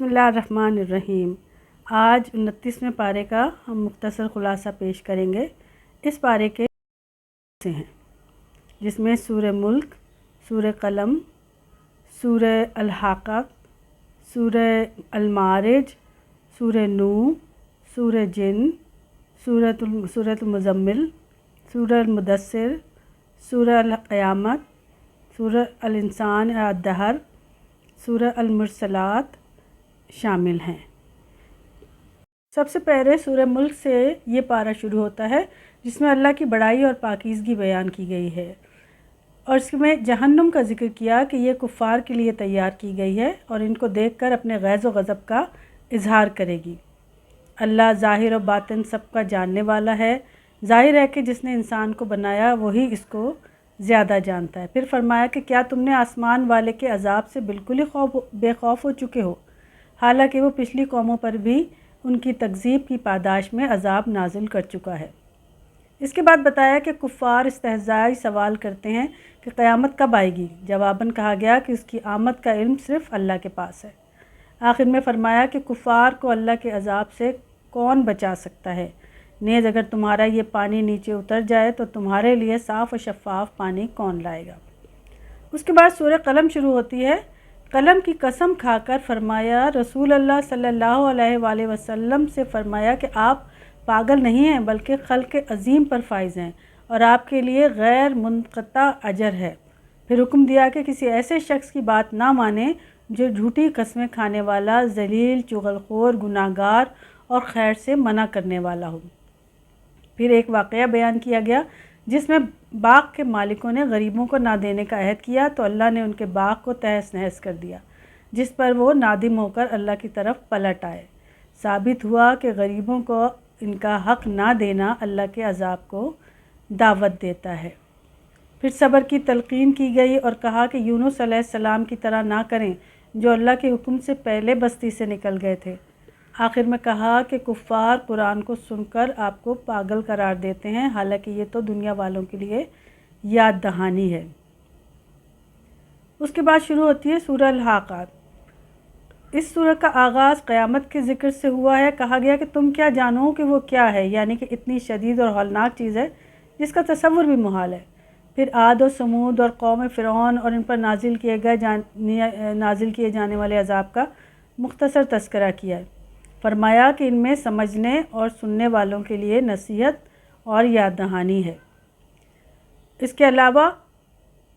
بسم اللہ الرحمن الرحیم۔ آج 29ویں پارے کا ہم مختصر خلاصہ پیش کریں گے۔ اس پارے کے سے ہیں جس میں سورہ ملک، سورہ قلم، سورہ الحاقہ، سورہ المعارج، سورہ نوح، سورہ جن، سورۃ المزمل، سورہ المدثر، سورہ القیامت، سورہ الانسان الدہر، سورہ المرسلات شامل ہیں۔ سب سے پہلے سورہ ملک سے یہ پارہ شروع ہوتا ہے جس میں اللہ کی بڑائی اور پاکیزگی بیان کی گئی ہے، اور اس میں جہنم کا ذکر کیا کہ یہ کفار کے لیے تیار کی گئی ہے اور ان کو دیکھ کر اپنے غیظ و غضب کا اظہار کرے گی۔ اللہ ظاہر و باطن سب کا جاننے والا ہے۔ ظاہر ہے کہ جس نے انسان کو بنایا وہی اس کو زیادہ جانتا ہے۔ پھر فرمایا کہ کیا تم نے آسمان والے کے عذاب سے بالکل ہی بے خوف ہو چکے ہو، حالانکہ وہ پچھلی قوموں پر بھی ان کی تکذیب کی پاداش میں عذاب نازل کر چکا ہے۔ اس کے بعد بتایا کہ کفار استہزائی سوال کرتے ہیں کہ قیامت کب آئے گی۔ جواباً کہا گیا کہ اس کی آمد کا علم صرف اللہ کے پاس ہے۔ آخر میں فرمایا کہ کفار کو اللہ کے عذاب سے کون بچا سکتا ہے، نیز اگر تمہارا یہ پانی نیچے اتر جائے تو تمہارے لیے صاف و شفاف پانی کون لائے گا۔ اس کے بعد سورہ قلم شروع ہوتی ہے۔ قلم کی قسم کھا کر فرمایا، رسول اللہ صلی اللہ علیہ وآلہ وسلم سے فرمایا کہ آپ پاگل نہیں ہیں بلکہ خلق عظیم پر فائز ہیں اور آپ کے لیے غیر منقطع اجر ہے۔ پھر حکم دیا کہ کسی ایسے شخص کی بات نہ مانیں جو جھوٹی قسمیں کھانے والا، ذلیل، چغلخور، گناہگار اور خیر سے منع کرنے والا ہو۔ پھر ایک واقعہ بیان کیا گیا جس میں باغ کے مالکوں نے غریبوں کو نہ دینے کا عہد کیا تو اللہ نے ان کے باغ کو تہس نہس کر دیا، جس پر وہ نادم ہو کر اللہ کی طرف پلٹ آئے۔ ثابت ہوا کہ غریبوں کو ان کا حق نہ دینا اللہ کے عذاب کو دعوت دیتا ہے۔ پھر صبر کی تلقین کی گئی اور کہا کہ یونس علیہ السلام کی طرح نہ کریں جو اللہ کے حکم سے پہلے بستی سے نکل گئے تھے۔ آخر میں کہا کہ کفار قرآن کو سن کر آپ کو پاگل قرار دیتے ہیں، حالانکہ یہ تو دنیا والوں کے لیے یاد دہانی ہے۔ اس کے بعد شروع ہوتی ہے سورہ الحاقہ۔ اس سورہ کا آغاز قیامت کے ذکر سے ہوا ہے۔ کہا گیا کہ تم کیا جانو کہ وہ کیا ہے، یعنی کہ اتنی شدید اور ہولناک چیز ہے جس کا تصور بھی محال ہے۔ پھر عاد و سمود اور قوم فرعون اور ان پر نازل کیے جانے والے عذاب کا مختصر تذکرہ کیا ہے۔ فرمایا کہ ان میں سمجھنے اور سننے والوں کے لیے نصیحت اور یاد دہانی ہے۔ اس کے علاوہ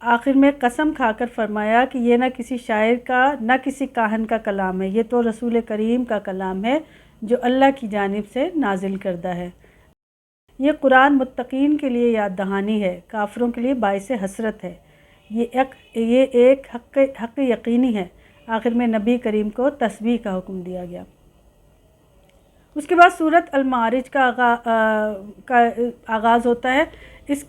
آخر میں قسم کھا کر فرمایا کہ یہ نہ کسی شاعر کا نہ کسی کاہن کا کلام ہے، یہ تو رسول کریم کا کلام ہے جو اللہ کی جانب سے نازل کردہ ہے۔ یہ قرآن متقین کے لیے یاد دہانی ہے، کافروں کے لیے باعث حسرت ہے۔ یہ ایک حق یقینی ہے۔ آخر میں نبی کریم کو تسبیح کا حکم دیا گیا۔ اس کے بعد سورۃ المعارج کا آغاز ہوتا ہے۔ اس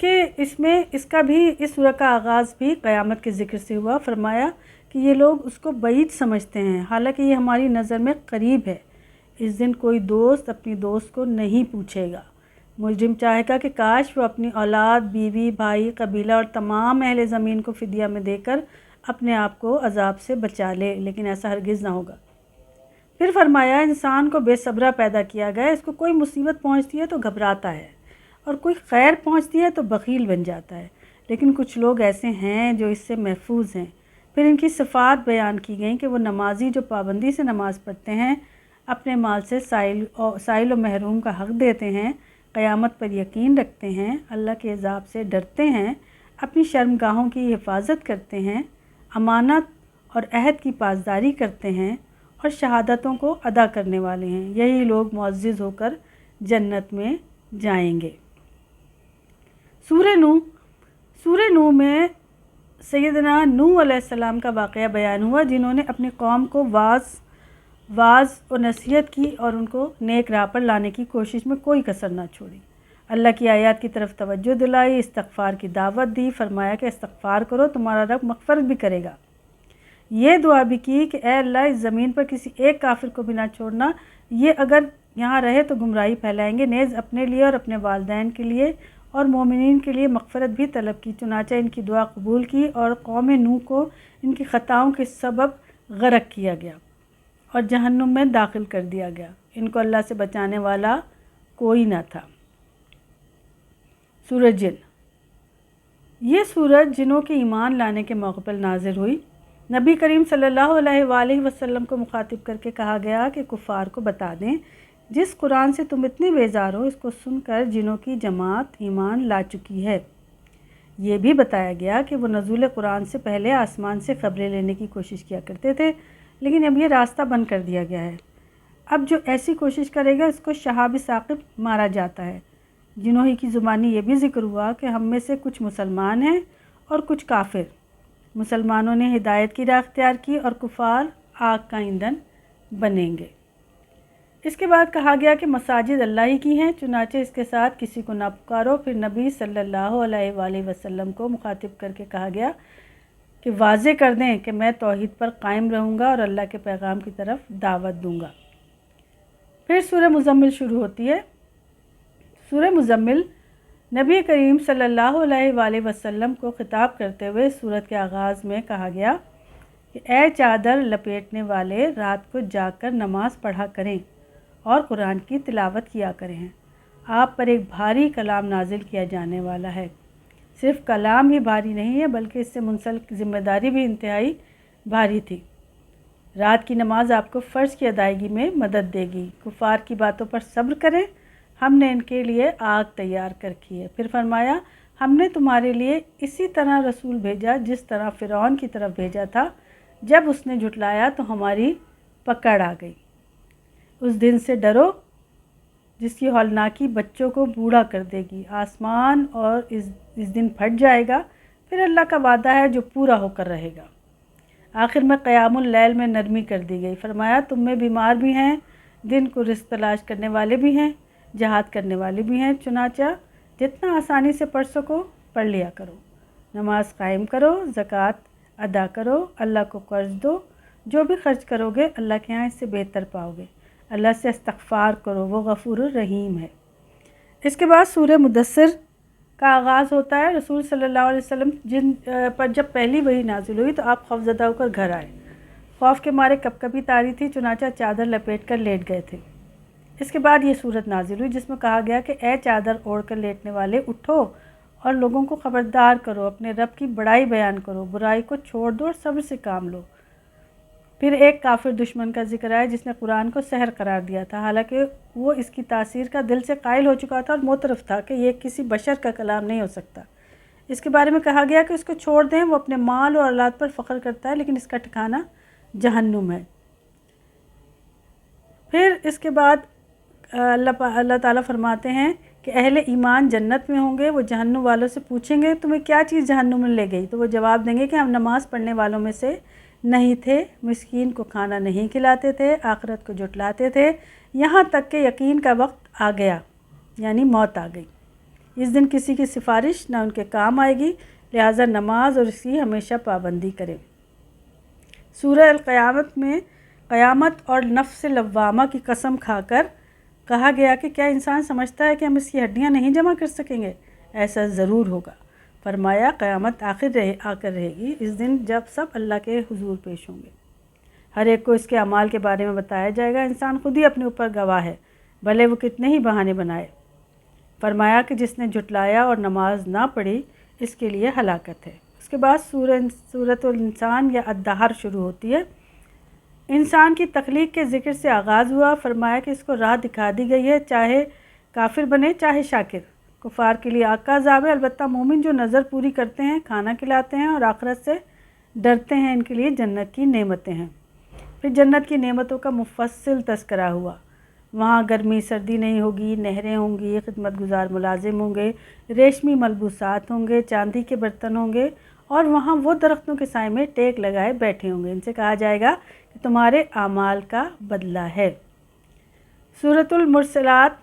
سورہ کا آغاز بھی قیامت کے ذکر سے ہوا۔ فرمایا کہ یہ لوگ اس کو بعید سمجھتے ہیں، حالانکہ یہ ہماری نظر میں قریب ہے۔ اس دن کوئی دوست اپنی دوست کو نہیں پوچھے گا۔ مجرم چاہے گا کہ کاش وہ اپنی اولاد، بیوی، بھائی، قبیلہ اور تمام اہل زمین کو فدیہ میں دے کر اپنے آپ کو عذاب سے بچا لے، لیکن ایسا ہرگز نہ ہوگا۔ پھر فرمایا انسان کو بے صبرا پیدا کیا گیا، اس کو کوئی مصیبت پہنچتی ہے تو گھبراتا ہے اور کوئی خیر پہنچتی ہے تو بخیل بن جاتا ہے، لیکن کچھ لوگ ایسے ہیں جو اس سے محفوظ ہیں۔ پھر ان کی صفات بیان کی گئیں کہ وہ نمازی جو پابندی سے نماز پڑھتے ہیں، اپنے مال سے سائل و محروم کا حق دیتے ہیں، قیامت پر یقین رکھتے ہیں، اللہ کے عذاب سے ڈرتے ہیں، اپنی شرمگاہوں کی حفاظت کرتے ہیں، امانت اور عہد کی پاسداری کرتے ہیں اور شہادتوں کو ادا کرنے والے ہیں، یہی لوگ معزز ہو کر جنت میں جائیں گے۔ سورہ نوح میں سیدنا نوح علیہ السلام کا واقعہ بیان ہوا، جنہوں نے اپنی قوم کو واعظ و نصیحت کی اور ان کو نیک راہ پر لانے کی کوشش میں کوئی کسر نہ چھوڑی۔ اللہ کی آیات کی طرف توجہ دلائی، استغفار کی دعوت دی، فرمایا کہ استغفار کرو تمہارا رب مغفرت بھی کرے گا۔ یہ دعا بھی کی کہ اے اللہ اس زمین پر کسی ایک کافر کو بھی نہ چھوڑنا، یہ اگر یہاں رہے تو گمراہی پھیلائیں گے، نیز اپنے لیے اور اپنے والدین کے لیے اور مومنین کے لیے مغفرت بھی طلب کی۔ چنانچہ ان کی دعا قبول کی اور قوم نوح کو ان کی خطاؤں کے سبب غرق کیا گیا، اور جہنم میں داخل کر دیا گیا۔ ان کو اللہ سے بچانے والا کوئی نہ تھا۔ سورۃ جن، یہ سورت جنوں کے ایمان لانے کے موقع پر نازل ہوئی۔ نبی کریم صلی اللہ علیہ وآلہ وسلم کو مخاطب کر کے کہا گیا کہ کفار کو بتا دیں جس قرآن سے تم اتنے بیزار ہو اس کو سن کر جنوں کی جماعت ایمان لا چکی ہے۔ یہ بھی بتایا گیا کہ وہ نزول قرآن سے پہلے آسمان سے خبریں لینے کی کوشش کیا کرتے تھے، لیکن اب یہ راستہ بند کر دیا گیا ہے۔ اب جو ایسی کوشش کرے گا اس کو شہاب ثاقب مارا جاتا ہے۔ جنوں ہی کی زبانی یہ بھی ذکر ہوا کہ ہم میں سے کچھ مسلمان ہیں اور کچھ کافر۔ مسلمانوں نے ہدایت کی راہ اختیار کی اور کفار آگ کا ایندھن بنیں گے۔ اس کے بعد کہا گیا کہ مساجد اللہ ہی کی ہیں، چنانچہ اس کے ساتھ کسی کو نہ پکارو۔ پھر نبی صلی اللہ علیہ وآلہ وسلم کو مخاطب کر کے کہا گیا کہ واضح کر دیں کہ میں توحید پر قائم رہوں گا اور اللہ کے پیغام کی طرف دعوت دوں گا۔ پھر سورہ مزمل شروع ہوتی ہے۔ سورہ مزمل نبی کریم صلی اللہ علیہ وآلہ وسلم کو خطاب کرتے ہوئے سورت کے آغاز میں کہا گیا کہ اے چادر لپیٹنے والے، رات کو جاگ کر نماز پڑھا کریں اور قرآن کی تلاوت کیا کریں۔ آپ پر ایک بھاری کلام نازل کیا جانے والا ہے۔ صرف کلام ہی بھاری نہیں ہے بلکہ اس سے منسلک ذمہ داری بھی انتہائی بھاری تھی۔ رات کی نماز آپ کو فرض کی ادائیگی میں مدد دے گی۔ کفار کی باتوں پر صبر کریں، ہم نے ان کے لیے آگ تیار کر رکھی ہے۔ پھر فرمایا ہم نے تمہارے لیے اسی طرح رسول بھیجا جس طرح فرعون کی طرف بھیجا تھا، جب اس نے جھٹلایا تو ہماری پکڑ آ گئی۔ اس دن سے ڈرو جس کی ہولناکی بچوں کو بوڑھا کر دے گی۔ آسمان اور اس دن پھٹ جائے گا، پھر اللہ کا وعدہ ہے جو پورا ہو کر رہے گا۔ آخر میں قیام اللیل میں نرمی کر دی گئی۔ فرمایا تم میں بیمار بھی ہیں، دن کو رزق تلاش کرنے والے بھی ہیں، جہاد کرنے والے بھی ہیں، چنانچہ جتنا آسانی سے پڑھ سکو پڑھ لیا کرو۔ نماز قائم کرو، زکوٰۃ ادا کرو، اللہ کو قرض دو، جو بھی خرچ کرو گے اللہ کے ہاں اس سے بہتر پاؤ گے۔ اللہ سے استغفار کرو، وہ غفور الرحیم ہے۔ اس کے بعد سورہ مدثر کا آغاز ہوتا ہے۔ رسول صلی اللہ علیہ وسلم جن پر جب پہلی وحی نازل ہوئی تو آپ خوفزدہ ہو کر گھر آئے۔ خوف کے مارے کپ کپی طاری تھی، چنانچہ چادر لپیٹ کر لیٹ گئے تھے۔ اس کے بعد یہ سورت نازل ہوئی جس میں کہا گیا کہ اے چادر اوڑھ کر لیٹنے والے، اٹھو اور لوگوں کو خبردار کرو، اپنے رب کی بڑائی بیان کرو، برائی کو چھوڑ دو اور صبر سے کام لو۔ پھر ایک کافر دشمن کا ذکر آیا جس نے قرآن کو سحر قرار دیا تھا، حالانکہ وہ اس کی تاثیر کا دل سے قائل ہو چکا تھا اور معترف تھا کہ یہ کسی بشر کا کلام نہیں ہو سکتا۔ اس کے بارے میں کہا گیا کہ اس کو چھوڑ دیں، وہ اپنے مال اور اولاد پر فخر کرتا ہے لیکن اس کا ٹھکانہ جہنم ہے۔ پھر اس کے بعد اللہ تعالیٰ فرماتے ہیں کہ اہل ایمان جنت میں ہوں گے، وہ جہنم والوں سے پوچھیں گے تمہیں کیا چیز جہنم میں لے گئی، تو وہ جواب دیں گے کہ ہم نماز پڑھنے والوں میں سے نہیں تھے، مسکین کو کھانا نہیں کھلاتے تھے، آخرت کو جھٹلاتے تھے، یہاں تک کہ یقین کا وقت آ گیا، یعنی موت آ گئی۔ اس دن کسی کی سفارش نہ ان کے کام آئے گی، لہٰذا نماز اور اس کی ہمیشہ پابندی کریں۔ سورہ القیامت میں قیامت اور نفس لوامہ کی قسم کھا کر کہا گیا کہ کیا انسان سمجھتا ہے کہ ہم اس کی ہڈیاں نہیں جمع کر سکیں گے؟ ایسا ضرور ہوگا۔ فرمایا قیامت آ کر رہے گی، اس دن جب سب اللہ کے حضور پیش ہوں گے۔ ہر ایک کو اس کے اعمال کے بارے میں بتایا جائے گا، انسان خود ہی اپنے اوپر گواہ ہے، بھلے وہ کتنے ہی بہانے بنائے۔ فرمایا کہ جس نے جھٹلایا اور نماز نہ پڑھی اس کے لیے ہلاکت ہے۔ اس کے بعد سورۃ الانسان یا الدہر شروع ہوتی ہے۔ انسان کی تخلیق کے ذکر سے آغاز ہوا۔ فرمایا کہ اس کو راہ دکھا دی گئی ہے، چاہے کافر بنے چاہے شاکر۔ کفار کے لیے آگ کا عذاب ہے، البتہ مومن جو نظر پوری کرتے ہیں، کھانا کھلاتے ہیں اور آخرت سے ڈرتے ہیں، ان کے لیے جنت کی نعمتیں ہیں۔ پھر جنت کی نعمتوں کا مفصل تذکرہ ہوا۔ وہاں گرمی سردی نہیں ہوگی، نہریں ہوں گی، خدمت گزار ملازم ہوں گے، ریشمی ملبوسات ہوں گے، چاندی کے برتن ہوں گے، اور وہاں وہ درختوں کے سائے میں ٹیک لگائے بیٹھے ہوں گے۔ ان سے کہا جائے گا کہ تمہارے اعمال کا بدلہ ہے۔ سورۃ المرسلات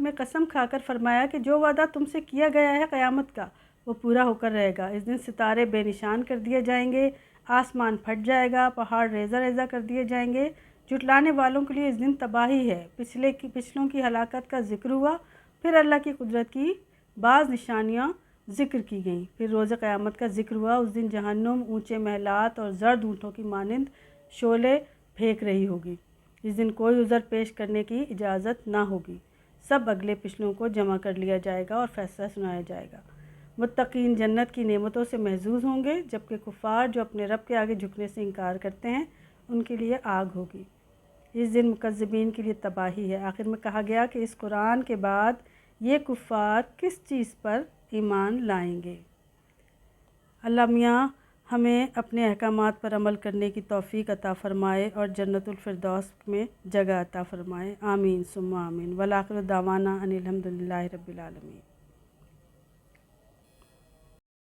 میں قسم کھا کر فرمایا کہ جو وعدہ تم سے کیا گیا ہے قیامت کا وہ پورا ہو کر رہے گا۔ اس دن ستارے بے نشان کر دیے جائیں گے، آسمان پھٹ جائے گا، پہاڑ ریزہ ریزہ کر دیے جائیں گے۔ جھٹلانے والوں کے لیے اس دن تباہی ہے۔ پچھلوں کی ہلاکت کا ذکر ہوا، پھر اللہ کی قدرت کی بعض نشانیاں ذکر کی گئیں۔ پھر روز قیامت کا ذکر ہوا۔ اس دن جہنم اونچے محلات اور زرد اونٹوں کی مانند شعلے پھینک رہی ہوگی۔ اس دن کوئی عذر پیش کرنے کی اجازت نہ ہوگی۔ سب اگلے پچھلوں کو جمع کر لیا جائے گا اور فیصلہ سنایا جائے گا۔ متقین جنت کی نعمتوں سے محظوظ ہوں گے، جبکہ کفار جو اپنے رب کے آگے جھکنے سے انکار کرتے ہیں ان کے لیے آگ ہوگی۔ اس دن مکذبین کے لیے تباہی ہے۔ آخر میں کہا گیا کہ اس قرآن کے بعد یہ کفار کس چیز پر ایمان لائیں گے۔ اللہ میاں ہمیں اپنے احکامات پر عمل کرنے کی توفیق عطا فرمائے اور جنت الفردوس میں جگہ عطا فرمائے۔ آمین ثم آمین۔ والآخر دعوانا ان الحمد للہ رب العالمین۔